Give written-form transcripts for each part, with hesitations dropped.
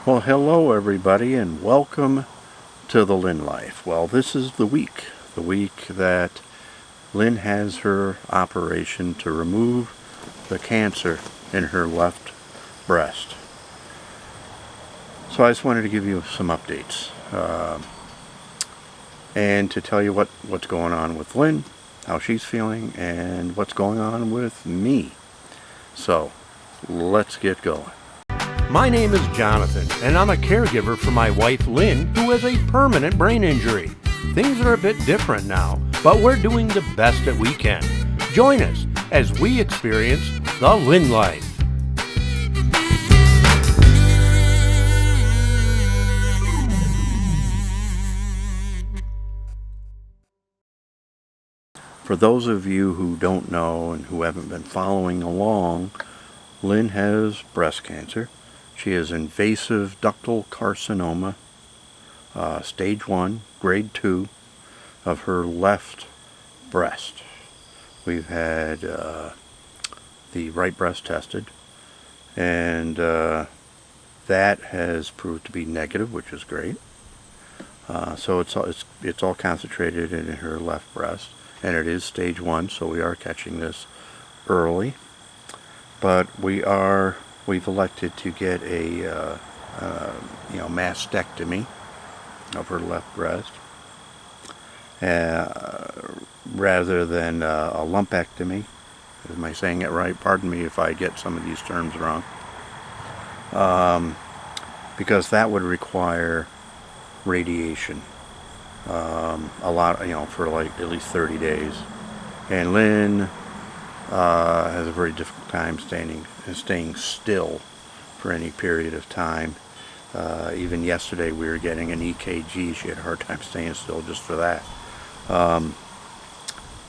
Well, hello everybody, and welcome to the Lynne Life. Well, this is the week that Lynne has her operation to remove the cancer in her left breast. So I just wanted to give you some updates and to tell you what's going on with Lynne, how she's feeling, and what's going on with me. So let's get going. My name is Jonathan, and I'm a caregiver for my wife Lynne, who has a permanent brain injury. Things are a bit different now, but we're doing the best that we can. Join us as we experience the Lynne Life. For those of you who don't know and who haven't been following along, Lynne has breast cancer. She has invasive ductal carcinoma, stage 1, grade 2, of her left breast. We've had the right breast tested, and that has proved to be negative, which is great. So it's all concentrated in her left breast, and it is stage 1, so we are catching this early. But we've elected to get a mastectomy of her left breast rather than a lumpectomy. Am I saying it right? Pardon me if I get some of these terms wrong. Because that would require radiation, a lot, for like at least 30 days. And Lynne has a very difficult time staying still for any period of time. Even yesterday we were getting an EKG. She had a hard time staying still just for that.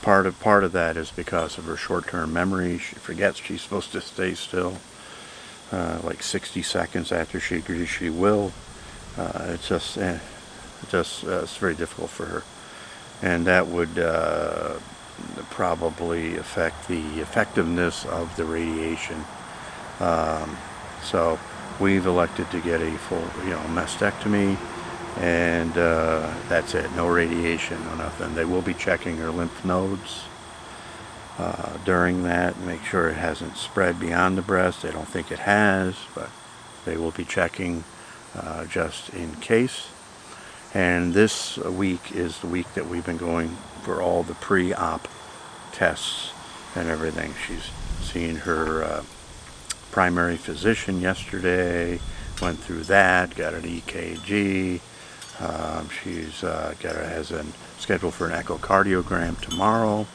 Part of that is because of her short-term memory. She forgets she's supposed to stay still. Like 60 seconds after she agrees she will. It's very difficult for her, and that would probably affect the effectiveness of the radiation. So we've elected to get a full, mastectomy, and that's it. No radiation, no nothing. They will be checking her lymph nodes during that, make sure it hasn't spread beyond the breast. They don't think it has, but they will be checking just in case. And this week is the week that we've been going for all the pre-op tests and everything. She's seen her primary physician yesterday, went through that, got an EKG. Has a schedule for an echocardiogram tomorrow.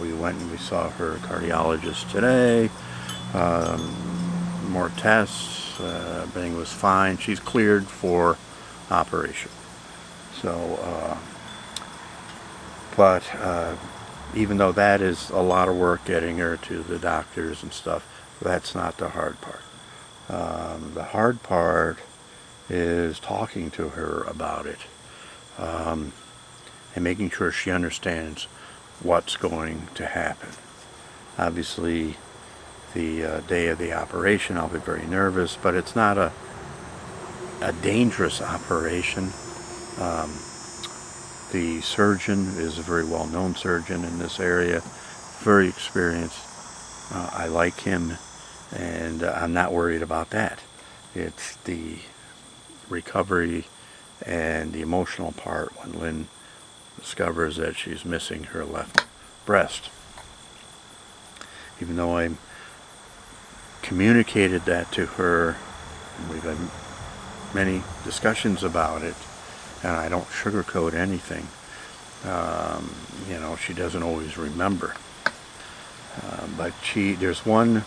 We went and we saw her cardiologist today. More tests. Everything was fine. She's cleared for operation. So, but even though that is a lot of work getting her to the doctors and stuff, that's not the hard part. The hard part is talking to her about it and making sure she understands what's going to happen. Obviously, the day of the operation, I'll be very nervous, but it's not a dangerous operation. The surgeon is a very well-known surgeon in this area, very experienced. I like him, and I'm not worried about that. It's the recovery and the emotional part when Lynne discovers that she's missing her left breast. Even though I communicated that to her, and we've had many discussions about it, and I don't sugarcoat anything. She doesn't always remember. But there's one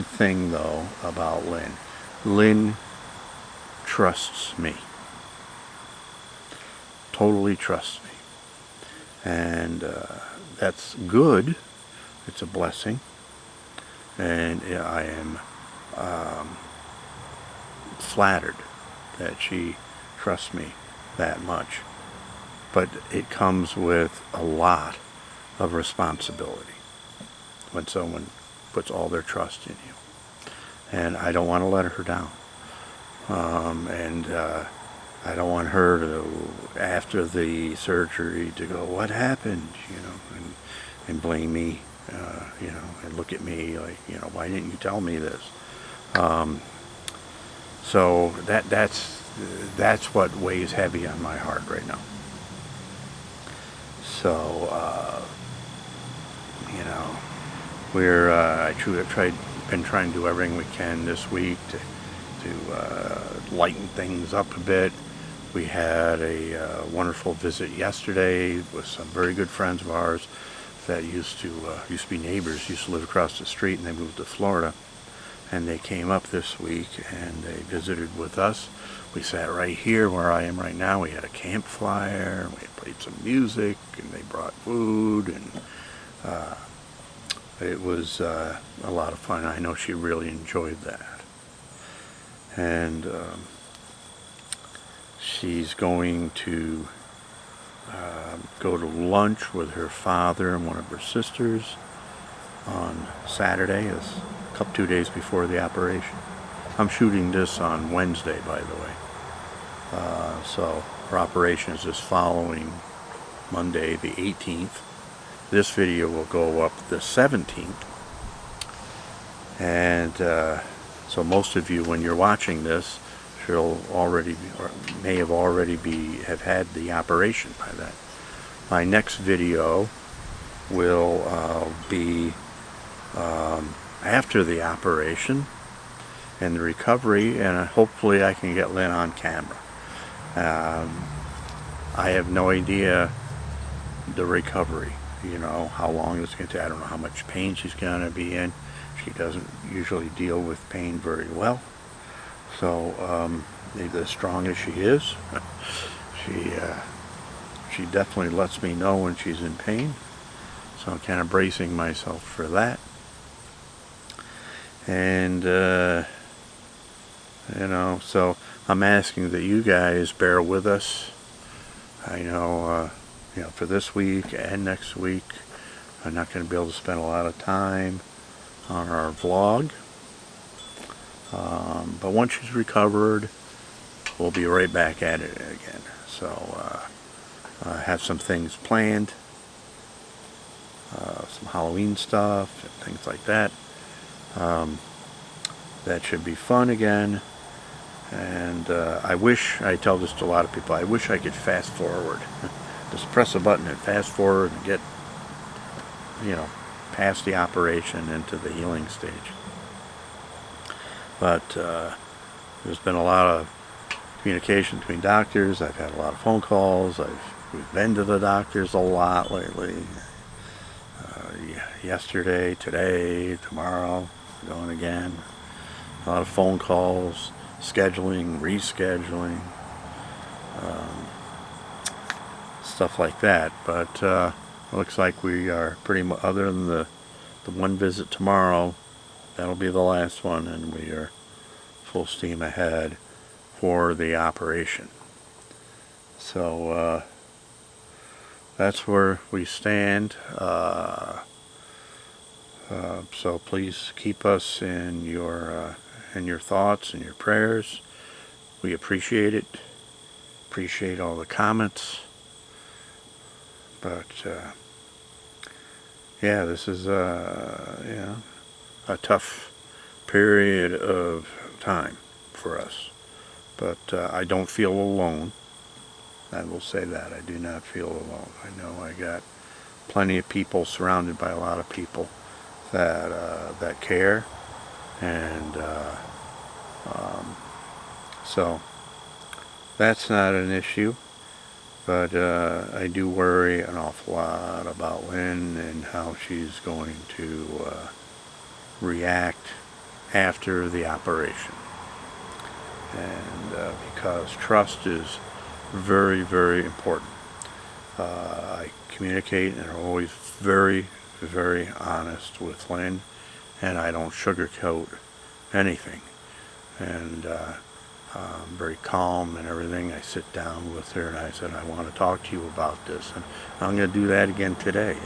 thing though about Lynne. Lynne trusts me. Totally trusts me. And that's good. It's a blessing. And I am flattered that she trusts me that much. But it comes with a lot of responsibility when someone puts all their trust in you. And I don't want to let her down. And I don't want her to, after the surgery, to go, what happened, and blame me, and look at me like, why didn't you tell me this? So that's what weighs heavy on my heart right now. So, we're been trying to do everything we can this week to lighten things up a bit. We had a wonderful visit yesterday with some very good friends of ours that used to be neighbors, used to live across the street, and they moved to Florida. And they came up this week and they visited with us. We sat right here where I am right now. We had a campfire, we played some music, and they brought food, and it was a lot of fun. I know she really enjoyed that. And she's going to go to lunch with her father and one of her sisters on Saturday, as 2 days before the operation. I'm shooting this on Wednesday, by the way. So her operation is this following Monday, the 18th. This video will go up the 17th. And so most of you, when you're watching this, she'll already be, or may have already have had the operation by then. My next video will be after the operation and the recovery, and hopefully I can get Lynn on camera. I have no idea the recovery, how long it's going to take. I don't know how much pain she's going to be in. She doesn't usually deal with pain very well. So maybe as strong as she is, she definitely lets me know when she's in pain. So I'm kind of bracing myself for that. And so I'm asking that you guys bear with us. I know, for this week and next week, I'm not going to be able to spend a lot of time on our vlog. But once she's recovered, we'll be right back at it again. So I have some things planned, some Halloween stuff and things like that. That should be fun again. And I tell this to a lot of people, I wish I could fast forward. Just press a button and fast forward and get, past the operation into the healing stage. But there's been a lot of communication between doctors. I've had a lot of phone calls. We've been to the doctors a lot lately. Yesterday, today, tomorrow, going again. A lot of phone calls, scheduling, rescheduling, stuff like that. But it looks like we are pretty much, other than the one visit tomorrow, that'll be the last one, and we are full steam ahead for the operation. So that's where we stand. So please keep us in your thoughts and your prayers. We appreciate it. Appreciate all the comments. But yeah, this is a tough period of time for us. But I don't feel alone. I will say that. I do not feel alone. I know I got plenty of people, surrounded by a lot of people that care, and so that's not an issue. But I do worry an awful lot about Lynn and how she's going to react after the operation. And because trust is very, very important. I communicate and are always very, very honest with Lynn, and I don't sugarcoat anything. And I'm very calm and everything. I sit down with her and I said, I want to talk to you about this, and I'm going to do that again today.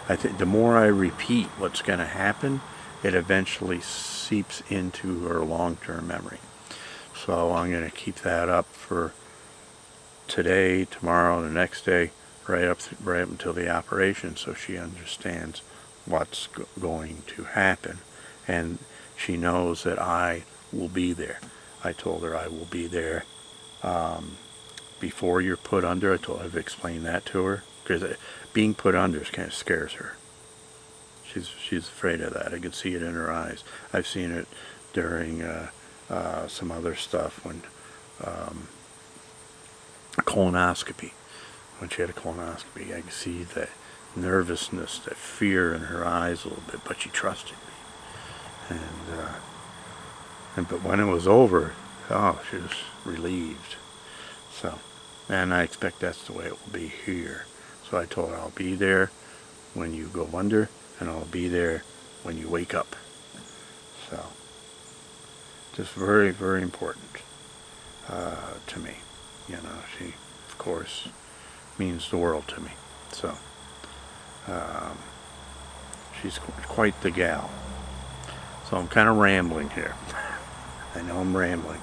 I think the more I repeat what's going to happen, it eventually seeps into her long-term memory. So I'm going to keep that up for today, tomorrow, the next day, right up until the operation, so she understands what's going to happen, and she knows that I will be there. I told her I will be there before you're put under. I've explained that to her, because being put under kind of scares her. She's afraid of that. I can see it in her eyes. I've seen it during some other stuff when colonoscopy. When she had a colonoscopy, I could see that nervousness, that fear in her eyes a little bit, but she trusted me. But when it was over, she was relieved. So, and I expect that's the way it will be here. So I told her I'll be there when you go under, and I'll be there when you wake up. So, just very, very important to me. She, of course, means the world to me. So, she's quite the gal. So I'm kind of rambling here. I know I'm rambling,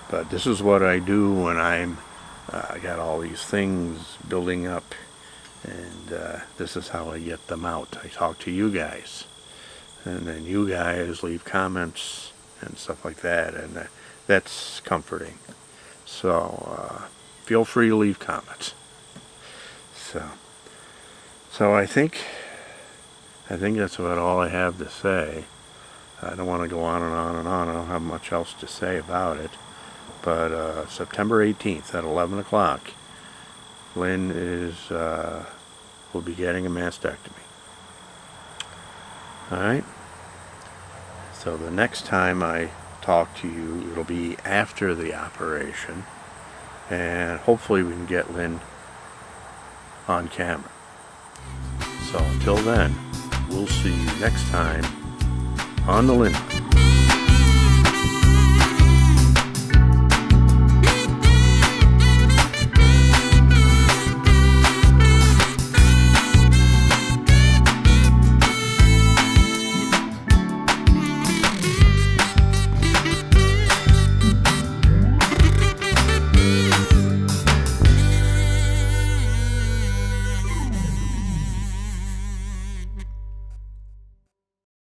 but this is what I do when I got all these things building up, and this is how I get them out. I talk to you guys, and then you guys leave comments and stuff like that, and that's comforting. So feel free to leave comments. So I think that's about all I have to say. I don't want to go on and on and on. I don't have much else to say about it. But September 18th at 11 o'clock, Lynn will be getting a mastectomy. Alright? So the next time I talk to you, it'll be after the operation. And hopefully we can get Lynn on camera. So until then, we'll see you next time on the Lynne.